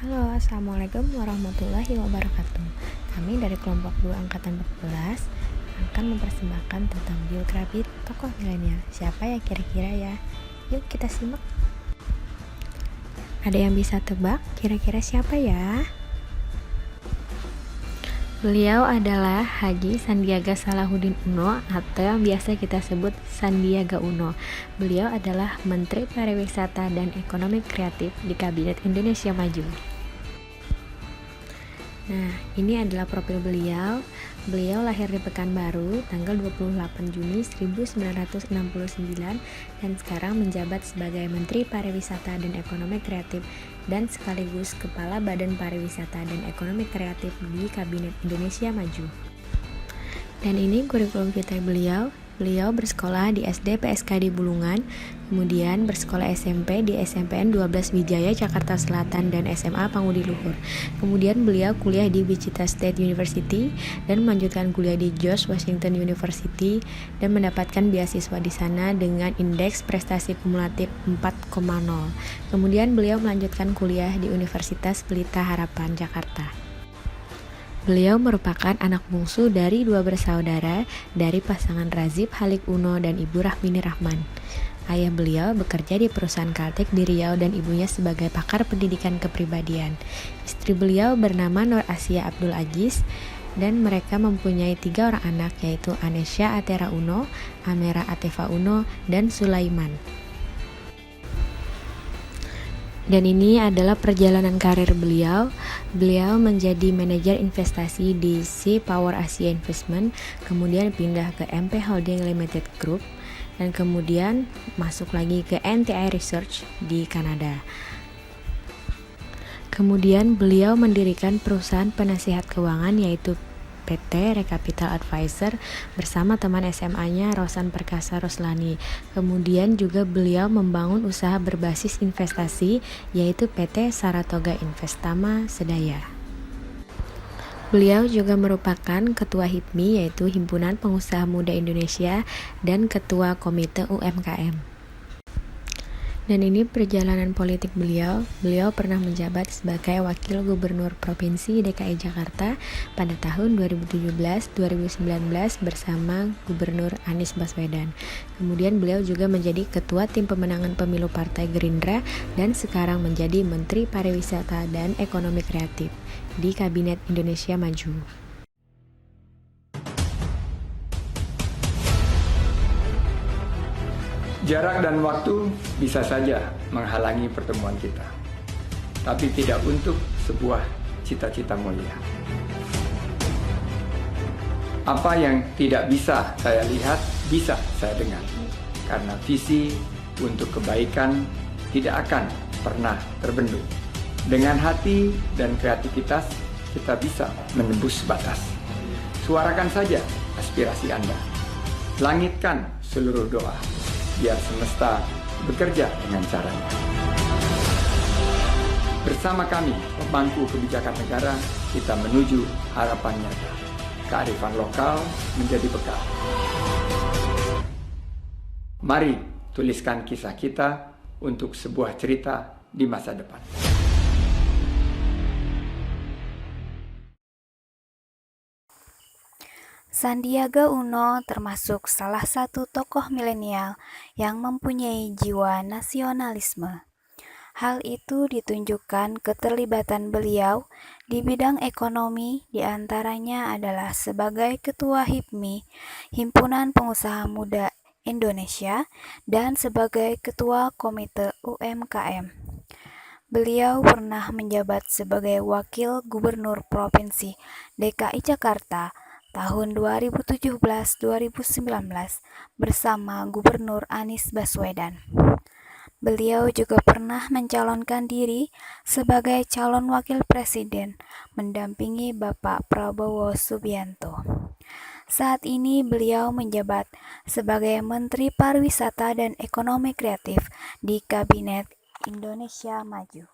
Halo, Assalamualaikum warahmatullahi wabarakatuh. Kami dari kelompok 2 Angkatan 14 akan mempersembahkan tentang biografi tokoh milenial. Siapa ya kira-kira ya? Yuk kita simak. Ada yang bisa tebak kira-kira siapa ya? Beliau adalah Haji Sandiaga Salahuddin Uno atau yang biasa kita sebut Sandiaga Uno. Beliau adalah Menteri Pariwisata dan Ekonomi Kreatif di Kabinet Indonesia Maju. Nah, ini adalah profil beliau. Beliau lahir di Pekanbaru tanggal 28 Juni 1969 dan sekarang menjabat sebagai Menteri Pariwisata dan Ekonomi Kreatif dan sekaligus Kepala Badan Pariwisata dan Ekonomi Kreatif di Kabinet Indonesia Maju. Dan ini kurikulum vitae beliau. Beliau bersekolah di SD PSK di Bulungan, kemudian bersekolah SMP di SMPN 12 Wijaya Jakarta Selatan dan SMA Pangudi Luhur. Kemudian beliau kuliah di Wichita State University dan melanjutkan kuliah di George Washington University dan mendapatkan beasiswa di sana dengan indeks prestasi kumulatif 4,0. Kemudian beliau melanjutkan kuliah di Universitas Pelita Harapan Jakarta. Beliau merupakan anak bungsu dari 2 bersaudara dari pasangan Razif Halik Uno dan Ibu Rahmini Rahman. Ayah beliau bekerja di perusahaan Caltech di Riau dan ibunya sebagai pakar pendidikan kepribadian. Istri beliau bernama Nur Asia Abdul Aziz dan mereka mempunyai 3 orang anak yaitu Anesya Atera Uno, Amera Atefa Uno, dan Sulaiman. Dan ini adalah perjalanan karir beliau. Beliau menjadi manajer investasi di Sea Power Asia Investment, kemudian pindah ke MP Holding Limited Group, dan kemudian masuk lagi ke NTI Research di Kanada. Kemudian beliau mendirikan perusahaan penasihat keuangan yaitu PT Recapital Advisor bersama teman SMA-nya Rosan Perkasa Roslani. Kemudian juga beliau membangun usaha berbasis investasi yaitu PT Saratoga Investama Sedaya. Beliau juga merupakan Ketua HIPMI yaitu Himpunan Pengusaha Muda Indonesia dan Ketua Komite UMKM. Dan ini perjalanan politik beliau. Beliau pernah menjabat sebagai Wakil Gubernur Provinsi DKI Jakarta pada tahun 2017-2019 bersama Gubernur Anies Baswedan. Kemudian beliau juga menjadi Ketua Tim Pemenangan Pemilu Partai Gerindra dan sekarang menjadi Menteri Pariwisata dan Ekonomi Kreatif di Kabinet Indonesia Maju. Jarak dan waktu bisa saja menghalangi pertemuan kita, tapi tidak untuk sebuah cita-cita mulia. Apa yang tidak bisa saya lihat, bisa saya dengar. Karena visi untuk kebaikan tidak akan pernah terbendung. Dengan hati dan kreativitas, kita bisa menembus batas. Suarakan saja aspirasi Anda. Langitkan seluruh doa. Biar semesta bekerja dengan caranya. Bersama kami, pemangku kebijakan negara, kita menuju harapan nyata. Kearifan lokal menjadi bekal. Mari tuliskan kisah kita untuk sebuah cerita di masa depan. Sandiaga Uno termasuk salah satu tokoh milenial yang mempunyai jiwa nasionalisme. Hal itu ditunjukkan keterlibatan beliau di bidang ekonomi, diantaranya adalah sebagai Ketua HIPMI, Himpunan Pengusaha Muda Indonesia, dan sebagai Ketua Komite UMKM. Beliau pernah menjabat sebagai Wakil Gubernur Provinsi DKI Jakarta tahun 2017-2019 bersama Gubernur Anies Baswedan. Beliau juga pernah mencalonkan diri sebagai calon wakil presiden mendampingi Bapak Prabowo Subianto. Saat ini beliau menjabat sebagai Menteri Pariwisata dan Ekonomi Kreatif di Kabinet Indonesia Maju.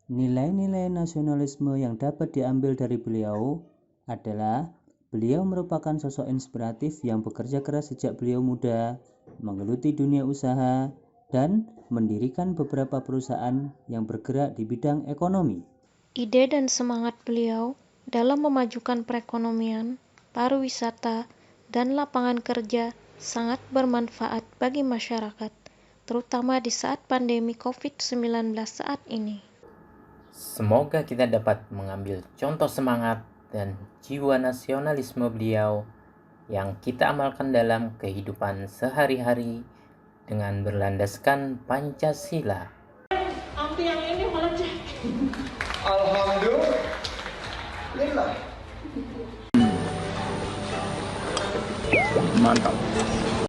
Nilai-nilai nasionalisme yang dapat diambil dari beliau adalah beliau merupakan sosok inspiratif yang bekerja keras sejak beliau muda, menggeluti dunia usaha, dan mendirikan beberapa perusahaan yang bergerak di bidang ekonomi. Ide dan semangat beliau dalam memajukan perekonomian, pariwisata, dan lapangan kerja sangat bermanfaat bagi masyarakat, terutama di saat pandemi COVID-19 saat ini. Semoga kita dapat mengambil contoh semangat dan jiwa nasionalisme beliau yang kita amalkan dalam kehidupan sehari-hari dengan berlandaskan Pancasila. Alhamdulillah. Mantap.